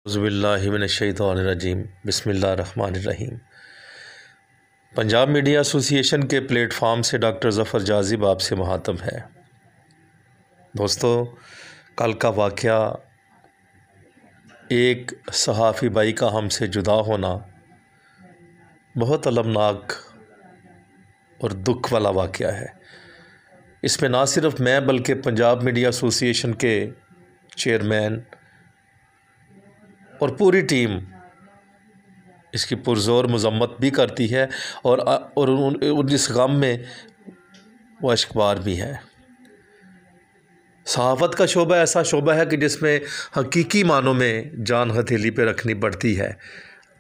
اعوذ باللہ من الشیطان الرجیم بسم اللہ الرحمن الرحیم۔ پنجاب میڈیا ایسوسی ایشن کے پلیٹ فارم سے ڈاکٹر ظفر جازب آپ سے مخاطب ہے۔ دوستو، کل کا واقعہ ایک صحافی بھائی کا ہم سے جدا ہونا بہت المناک اور دکھ والا واقعہ ہے۔ اس میں نہ صرف میں بلکہ پنجاب میڈیا ایسوسی ایشن کے چیئرمین اور پوری ٹیم اس کی پرزور مذمت بھی کرتی ہے اور اس غم میں وہ اشکبار بھی ہے۔ صحافت کا شعبہ ایسا شعبہ ہے کہ جس میں حقیقی معنوں میں جان ہتھیلی پہ رکھنی پڑتی ہے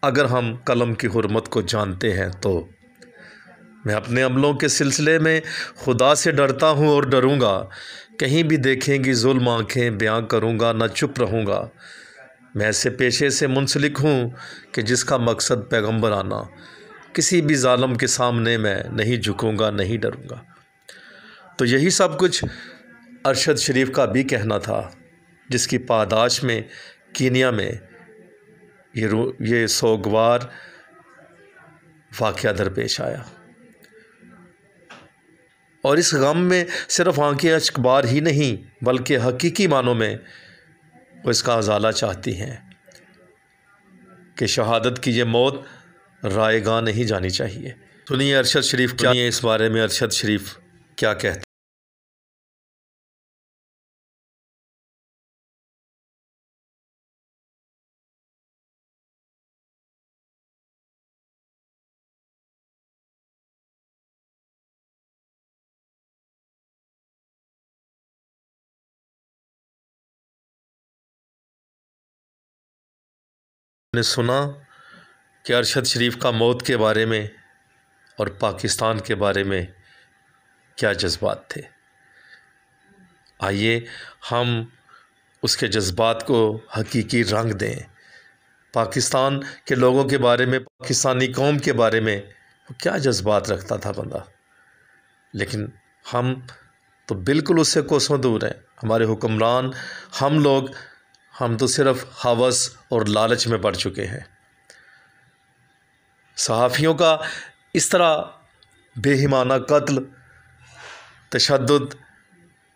اگر ہم قلم کی حرمت کو جانتے ہیں تو۔ میں اپنے عملوں کے سلسلے میں خدا سے ڈرتا ہوں اور ڈروں گا۔ کہیں بھی دیکھیں گی ظلم آنکھیں بیاں کروں گا، نہ چپ رہوں گا۔ میں ایسے پیشے سے منسلک ہوں کہ جس کا مقصد پیغمبر آنا، کسی بھی ظالم کے سامنے میں نہیں جھکوں گا، نہیں ڈروں گا۔ تو یہی سب کچھ ارشد شریف کا بھی کہنا تھا، جس کی پاداش میں کینیا میں یہ سوگوار واقعہ درپیش آیا، اور اس غم میں صرف آنکھیں اشکبار ہی نہیں بلکہ حقیقی معنوں میں وہ اس کا ازالہ چاہتی ہیں کہ شہادت کی یہ موت رائے گاہ نہیں جانی چاہیے۔ سنیے ارشد شریف کیا اس بارے میں ارشد شریف کیا کہتے نے سنا کہ ارشد شریف کا موت کے بارے میں اور پاکستان کے بارے میں کیا جذبات تھے۔ آئیے ہم اس کے جذبات کو حقیقی رنگ دیں۔ پاکستان کے لوگوں کے بارے میں، پاکستانی قوم کے بارے میں وہ کیا جذبات رکھتا تھا بندہ، لیکن ہم تو بالکل اس سے کوسوں دور ہیں۔ ہمارے حکمران، ہم تو صرف ہوس اور لالچ میں پڑ چکے ہیں۔ صحافیوں کا اس طرح بے ایمانہ قتل، تشدد،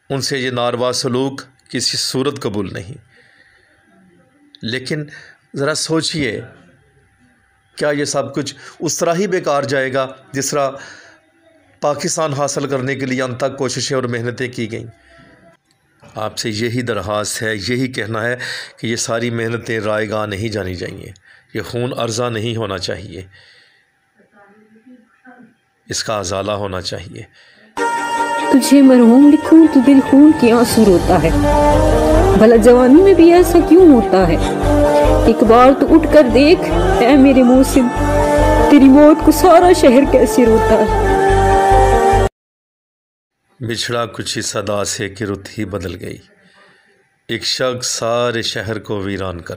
ان سے یہ ناروا سلوک کسی صورت قبول نہیں۔ لیکن ذرا سوچئے، کیا یہ سب کچھ اس طرح ہی بیکار جائے گا جس طرح پاکستان حاصل کرنے کے لیے ان تک کوششیں اور محنتیں کی گئیں؟ آپ سے یہی درخواست ہے، یہی کہنا ہے کہ یہ ساری محنتیں رائے گاہ نہیں جانی چاہیے، یہ خون ارزاں نہیں ہونا چاہیے، اس کا ازالہ ہونا چاہیے۔ تجھے مرحوم لکھوں تو دل خون کی آنسو روتا ہے، بھلا جوانی میں بھی ایسا کیوں ہوتا ہے؟ ایک بار تو اٹھ کر دیکھ اے میرے محسن، تیری موت کو سارا شہر کیسے روتا ہے۔ بچھڑا کچھ اس صدا سے کہ رت ہی بدل گئی، ایک شخص سارے شہر کو ویران کر